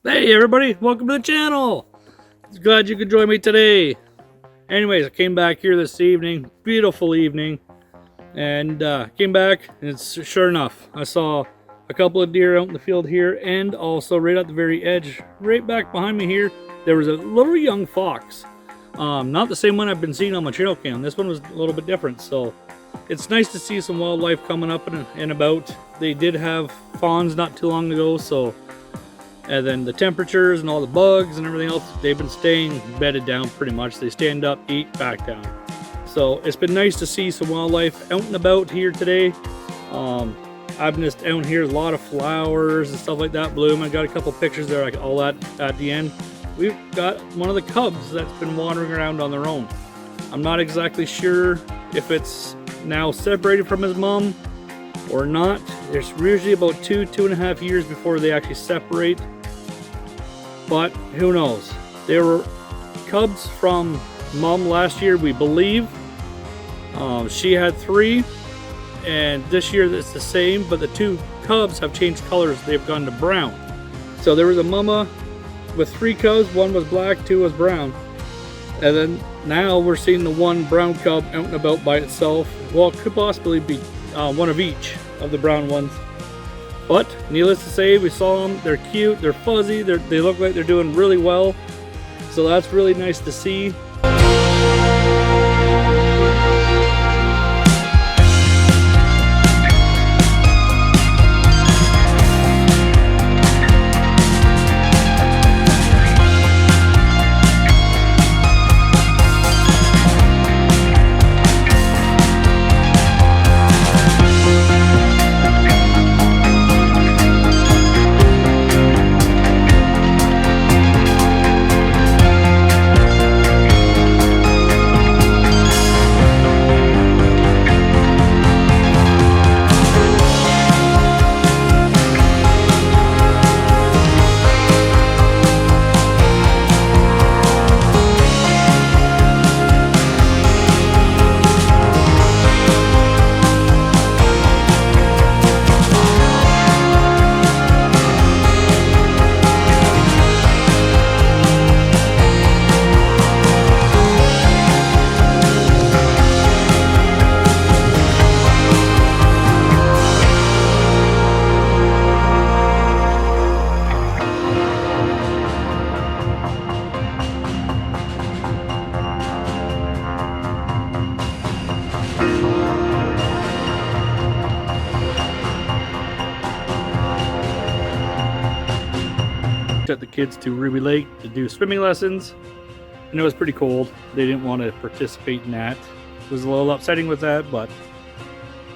Hey everybody, welcome to the channel. Glad you could join me today. Anyways, I came back here this evening, beautiful evening, and came back, and it's sure enough, I saw a couple of deer out in the field here, and also right at the very edge, right back behind me here, there was a little young fox. Not the same one I've been seeing on my trail cam. This one was a little bit different, so it's nice to see some wildlife coming up and about. They did have fawns not too long ago, so and then the temperatures and all the bugs and everything else, they've been staying bedded down pretty much. They stand up, eat, back down. So it's been nice to see some wildlife out and about here today. I've been just out here, a lot of flowers and stuff like that bloom. I got a couple pictures there, like all that at the end. We've got one of the cubs that's been wandering around on their own. I'm not exactly sure if it's now separated from his mom or not. There's usually about 2.5 years before they actually separate, but who knows. There were cubs from mom last year, we believe. She had 3, and this year it's the same, but the 2 cubs have changed colors. They've gone to brown. So there was a mama with 3 cubs. 1 was black, 2 was brown, and then now we're seeing the 1 brown cub out and about by itself. Well, it could possibly be one of each of the brown ones, but needless to say, we saw them. They're cute, they're fuzzy, they look like they're doing really well, so that's really nice to see. Took the kids to Ruby Lake to do swimming lessons, and it was pretty cold. They didn't want to participate in that. It was a little upsetting with that, but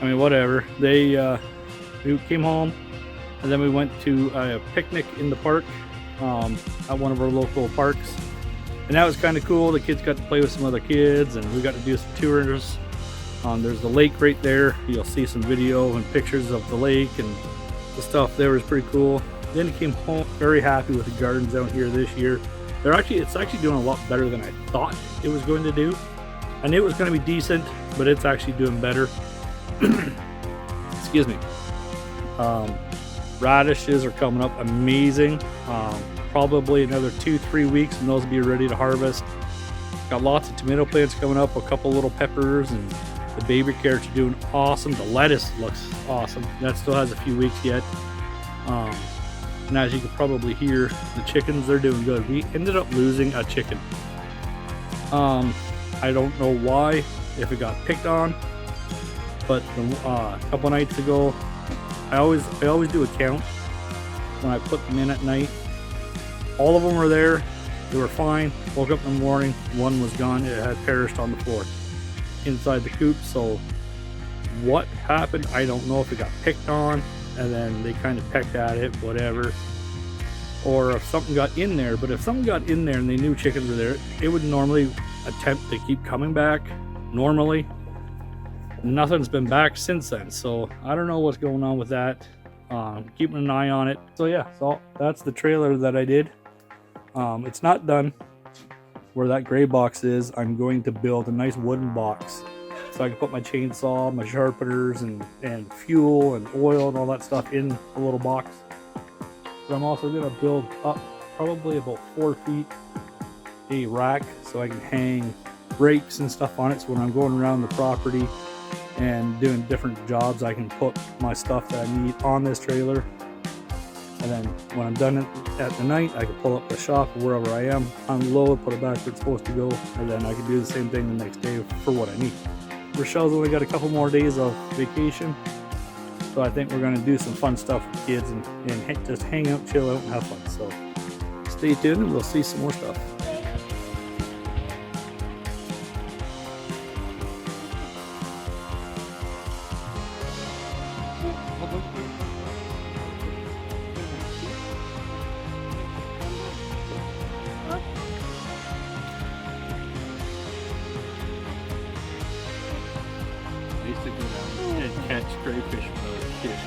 I mean, whatever. We came home, and then we went to a picnic in the park at one of our local parks, and that was kind of cool. The kids got to play with some other kids, and we got to do some tours. There's the lake right there. You'll see some video and pictures of the lake, and the stuff there was pretty cool. Then came home very happy with the gardens out here this year. It's actually doing a lot better than I thought it was going to do. I knew it was going to be decent, but it's actually doing better. Excuse me. Radishes are coming up amazing. Probably another 2-3 weeks and those will be ready to harvest. Got lots of tomato plants coming up, a couple little peppers, and the baby carrots are doing awesome. The lettuce looks awesome. That still has a few weeks yet. And as you can probably hear, the chickens, they're doing good. We ended up losing a chicken. I don't know why, if it got picked on, but a couple nights ago, I always do a count when I put them in at night. All of them were there. They were fine. Woke up in the morning, 1 was gone. It had perished on the floor inside the coop. So what happened, I don't know. If it got picked on and then they kind of pecked at it, whatever, or if something got in there. But if something got in there and they knew chickens were there, it would normally attempt to keep coming back normally. Nothing's been back since then, so I don't know what's going on with that. Keeping an eye on it. So yeah, so that's the trailer that I did. It's not done. Where that gray box is, I'm going to build a nice wooden box so I can put my chainsaw, my sharpeners, and fuel and oil and all that stuff in a little box. But I'm also going to build up probably about 4 feet, a rack so I can hang rakes and stuff on it, so when I'm going around the property and doing different jobs, I can put my stuff that I need on this trailer. And then when I'm done at the night, I can pull up the shop or wherever I am, unload, put it back where it's supposed to go, and then I can do the same thing the next day for what I need. Rochelle's only got a couple more days of vacation, so I think we're going to do some fun stuff with kids and just hang out, chill out, and have fun. So stay tuned and we'll see some more stuff. I used to go down and catch crayfish when I was a kid.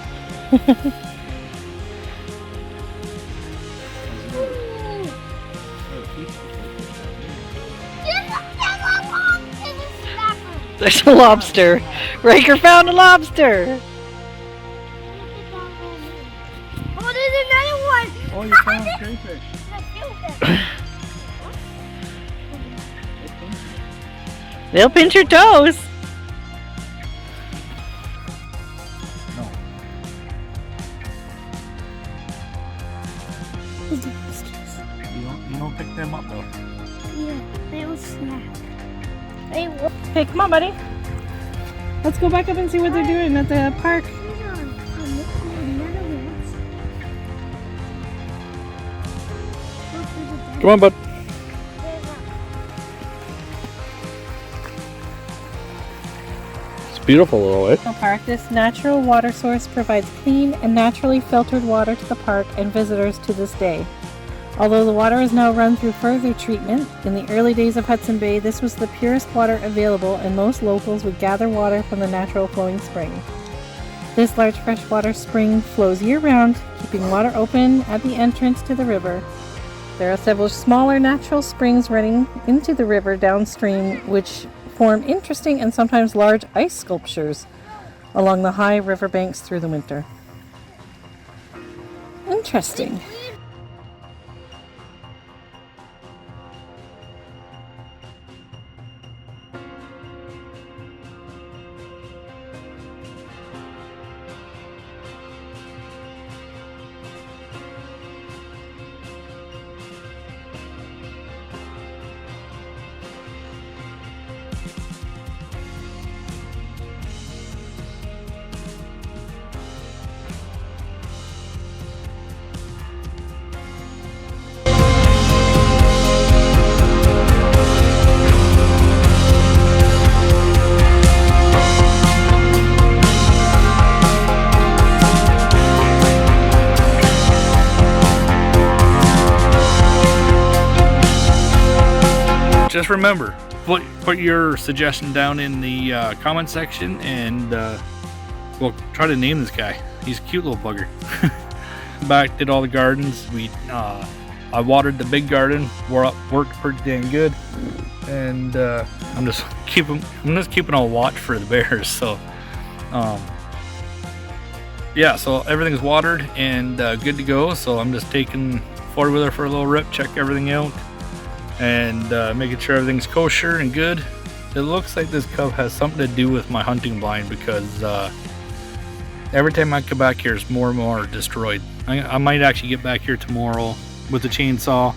There's a lobster. Raker found a lobster. Oh, there's another one. Oh, you found crayfish. They'll pinch your toes. No. You don't pick them up though. Yeah, they will snap. They will. Hey, come on, buddy. Let's go back up and see what they're doing at the park. Come on, bud. It's beautiful, little way. Park. This natural water source provides clean and naturally filtered water to the park and visitors to this day. Although the water is now run through further treatment, in the early days of Hudson Bay, this was the purest water available, and most locals would gather water from the natural flowing spring. This large freshwater spring flows year-round, keeping water open at the entrance to the river. There are several smaller natural springs running into the river downstream, which form interesting and sometimes large ice sculptures along the high river banks through the winter. Interesting. Just remember, put your suggestion down in the comment section, and we'll try to name this guy. He's a cute little bugger. Back, did all the gardens. I watered the big garden. Worked pretty dang good, and I'm just keeping a watch for the bears. So, yeah. So everything's watered and good to go. So I'm just taking four-wheeler for a little rip, check everything out, and making sure everything's kosher and good. It looks like this cub has something to do with my hunting blind, because every time I come back here, it's more and more destroyed. I might actually get back here tomorrow with the chainsaw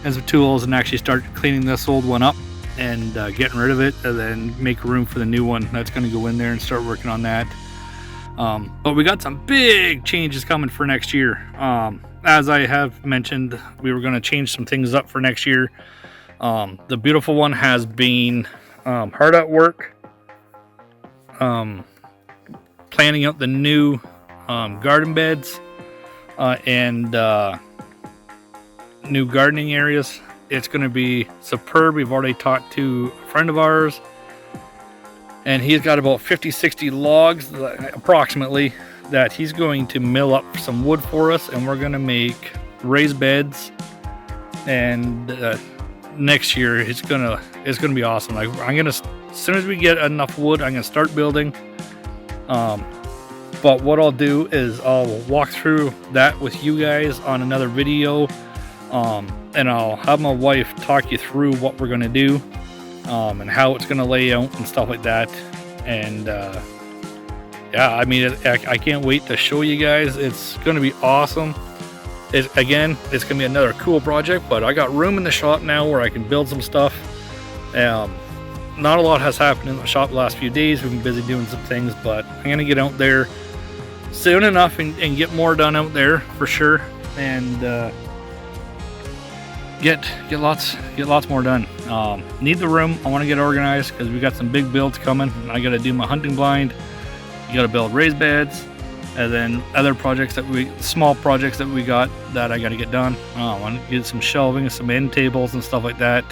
and some tools and actually start cleaning this old one up and getting rid of it, and then make room for the new one that's going to go in there and start working on that. But we got some big changes coming for next year. As I have mentioned, we were going to change some things up for next year. The beautiful one has been hard at work, planning out the new garden beds and new gardening areas. It's going to be superb. We've already talked to a friend of ours, and he's got about 50-60 logs approximately that he's going to mill up some wood for us, and we're going to make raised beds. And next year it's gonna be awesome. Like, as soon as we get enough wood, I'm gonna start building. But what I'll do is I'll walk through that with you guys on another video. And I'll have my wife talk you through what we're gonna do, and how it's gonna lay out and stuff like that. And yeah, I mean, I can't wait to show you guys. It's gonna be awesome. Again, it's gonna be another cool project, but I got room in the shop now where I can build some stuff. Not a lot has happened in the shop the last few days. We've been busy doing some things, but I'm gonna get out there soon enough and get more done out there for sure, and get lots more done. Need the room. I want to get organized because we got some big builds coming. I got to do my hunting blind. You got to build raised beds, and then other projects small projects that we got that I got to get done. I want to get some shelving, some end tables and stuff like that.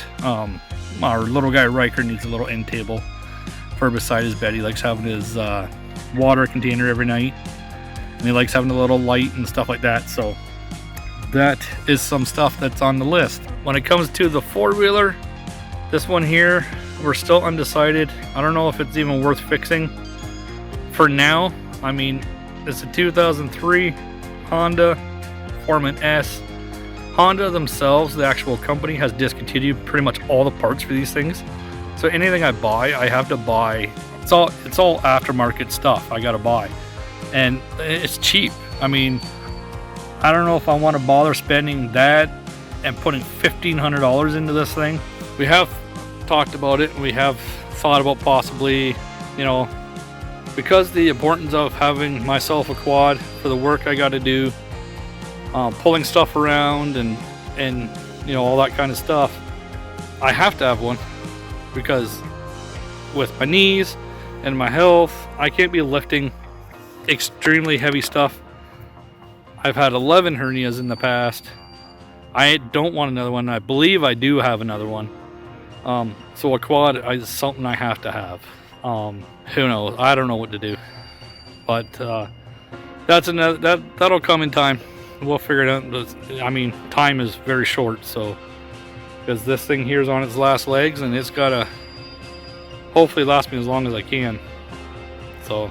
Our little guy Riker needs a little end table for beside his bed. He likes having his water container every night, and he likes having a little light and stuff like that. So that is some stuff that's on the list. When it comes to the four-wheeler, this one here, we're still undecided. I don't know if it's even worth fixing for now. I mean, it's a 2003 Honda Foreman S. Honda themselves, the actual company, has discontinued pretty much all the parts for these things. So anything I buy, I have to buy. It's all aftermarket stuff I gotta buy, and it's cheap. I mean, I don't know if I want to bother spending that and putting $1,500 into this thing. We have talked about it, and we have thought about possibly, you know, because the importance of having myself a quad for the work I got to do, pulling stuff around and you know, all that kind of stuff. I have to have one because with my knees and my health, I can't be lifting extremely heavy stuff. I've had 11 hernias in the past. I don't want another one. I believe I do have another one. So a quad is something I have to have. Who knows? I don't know what to do. But that's another that'll come in time. We'll figure it out. I mean, time is very short, so because this thing here is on its last legs, and it's gotta hopefully last me as long as I can. So